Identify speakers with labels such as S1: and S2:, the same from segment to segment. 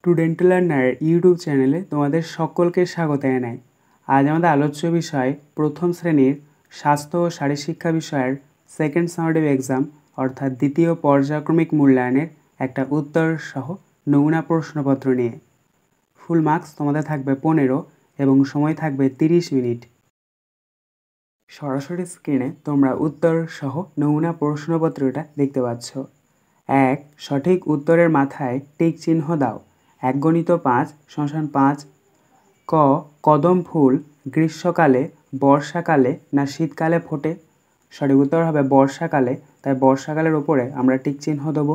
S1: Student learner YouTube চ্যানেলে তোমাদের সকলকে স্বাগত জানাই। আজ আমাদের আলোচ্য বিষয় প্রথম শ্রেণীর স্বাস্থ্য ও শারীরশিক্ষা বিষয়ের সেকেন্ড সামেটিভ এক্সাম অর্থাৎ দ্বিতীয় পর্যায়ক্রমিক মূল্যায়নের একটা উত্তর সহ নমুনা প্রশ্নপত্র নিয়ে। ফুল মার্কস তোমাদের থাকবে 15 এবং সময় থাকবে 30 মিনিট। সরাসরি স্ক্রিনে তোমরা উত্তর সহ নমুনা প্রশ্নপত্রটা দেখতে পাচ্ছ। 1. সঠিক উত্তরের মাথায় টিক চিহ্ন দাও। 1 × 5 = 5। ক. কদম ফুল গ্রীষ্মকালে, বর্ষাকালে না শীতকালে ফোটে? সঠিক উত্তর হবে বর্ষাকালে, তাই বর্ষাকালের ওপরে আমরা টিক চিহ্ন দেব।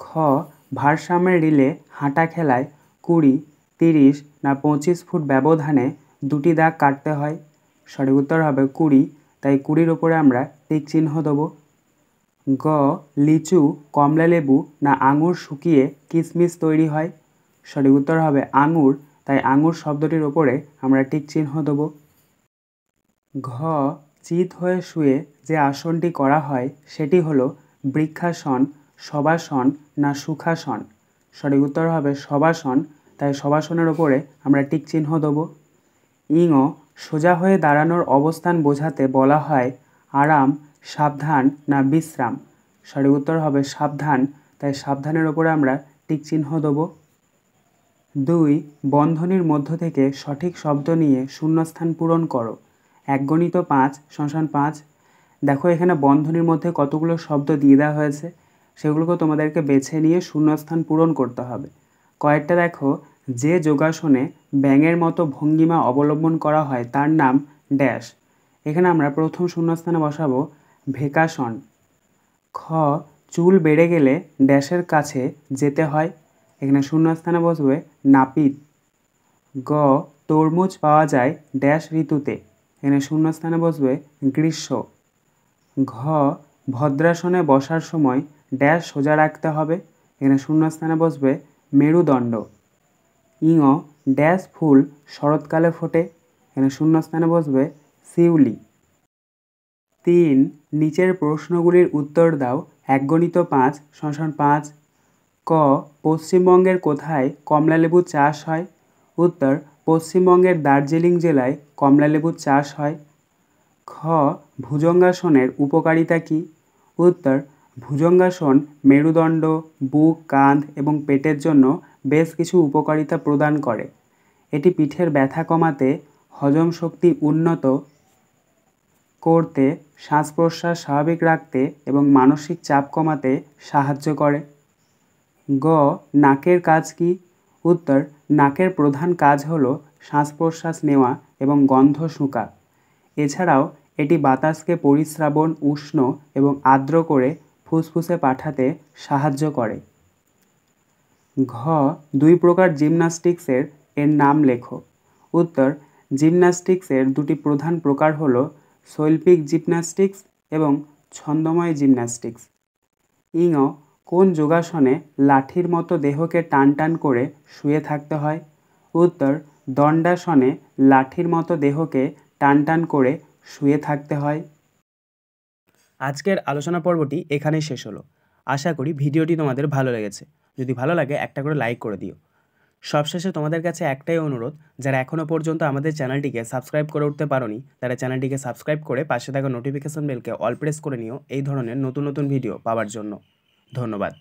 S1: খ. ভারসাম্যের রিলে হাঁটা খেলায় 20, 30 না 25 ফুট ব্যবধানে দুটি দাগ কাটতে হয়? সঠিক উত্তর হবে 20, তাই 20-র ওপরে আমরা টিক চিহ্ন দেব। গ. লিচু, কমলালেবু না আঙুর শুকিয়ে কিশমিশ তৈরি হয়? সঠিক উত্তর হবে আঙুর, তাই আঙুর শব্দটির ওপরে আমরা টিক চিহ্ন দেব। ঘ. চিত হয়ে শুয়ে যে আসনটি করা হয় সেটি হলো বৃক্ষাসন, শবাসন না সুখাসন? সঠিক উত্তর হবে শবাসন, তাই শবাসনের ওপরে আমরা টিক চিহ্ন দেব। ইঙ. সোজা হয়ে দাঁড়ানোর অবস্থান বোঝাতে বলা হয় আরাম, সাবধান না বিশ্রাম? সঠিক উত্তর হবে সাবধান, তাই সাবধানের ওপরে আমরা টিক চিহ্ন দেব। 2. বন্ধনীর মধ্য থেকে সঠিক শব্দ নিয়ে শূন্যস্থান পূরণ করো। 1 × 5 = 5। দেখো এখানে বন্ধনীর মধ্যে কতগুলো শব্দ দিয়ে দেওয়া হয়েছে, সেগুলোকে তোমাদেরকে বেছে নিয়ে শূন্যস্থান পূরণ করতে হবে। কয়েকটা দেখো, যে যোগাসনে ব্যাঙের মতো ভঙ্গিমা অবলম্বন করা হয় তার নাম ড্যাশ। এখানে আমরা প্রথম শূন্যস্থানে বসাবো ভেকাসন। খ. চুল বেড়ে গেলে ড্যাশের কাছে যেতে হয়? এখানে শূন্যস্থানে বসবে নাপিত। গ. তরমুজ পাওয়া যায় ড্যাশ ঋতুতে? এখানে শূন্যস্থানে বসবে গ্রীষ্ম। ঘ. ভদ্রাসনে বসার সময় ড্যাশ সোজা রাখতে হবে? এখানে শূন্যস্থানে বসবে মেরুদণ্ড। ইঙ. ড্যাশ ফুল শরৎকালে ফোটে? এখানে শূন্যস্থানে বসবে শিউলি। 3. নিচের প্রশ্নগুলির উত্তর দাও। 1 × 5 = 5। ক. পশ্চিমবঙ্গের কোথায় কমলালেবু চাষ হয়? উত্তর, পশ্চিমবঙ্গের দার্জিলিং জেলায় কমলালেবু চাষ হয়। খ. ভুজঙ্গাসনের উপকারিতা কী? উত্তর, ভুজঙ্গাসন মেরুদণ্ড, বুক, কাঁধ এবং পেটের জন্য বেশ কিছু উপকারিতা প্রদান করে। এটি পিঠের ব্যথা কমাতে, হজম শক্তি উন্নত করতে, শ্বাস প্রশ্বাস স্বাভাবিক রাখতে এবং মানসিক চাপ কমাতে সাহায্য করে। গ. নাকের কাজ কী? উত্তর, নাকের প্রধান কাজ হলো শ্বাস প্রশ্বাস নেওয়া এবং গন্ধ শুঁকা। এছাড়াও এটি বাতাসকে পরিস্রাবণ, উষ্ণ এবং আর্দ্র করে ফুসফুসে পাঠাতে সাহায্য করে। ঘ. 2 প্রকার জিমন্যাস্টিক্সের এর নাম লেখো। উত্তর, জিমন্যাস্টিক্সের দুটি প্রধান প্রকার হলো শৈল্পিক জিমন্যাস্টিক্স এবং ছন্দময় জিমন্যাস্টিক্স। ইঙ. কোন যোগাসনে লাঠির মতো দেহকে টান টান করে শুয়ে থাকতে হয়? উত্তর, দণ্ডাসনে লাঠির মতো দেহকে টান টান করে শুয়ে থাকতে হয়। আজকের আলোচনা পর্বটি এখানেই শেষ হলো। আশা করি ভিডিওটি তোমাদের ভালো লেগেছে। যদি ভালো লাগে একটা করে লাইক করে দিও। সবশেষে তোমাদের কাছে একটাই অনুরোধ, যারা এখনও পর্যন্ত আমাদের চ্যানেলটিকে সাবস্ক্রাইব করে উঠতে পারোনি তারা চ্যানেলটিকে সাবস্ক্রাইব করে পাশে থাকা নোটিফিকেশন বেলকে অল প্রেস করে নিও এই ধরনের নতুন নতুন ভিডিও পাওয়ার জন্য। ধন্যবাদ।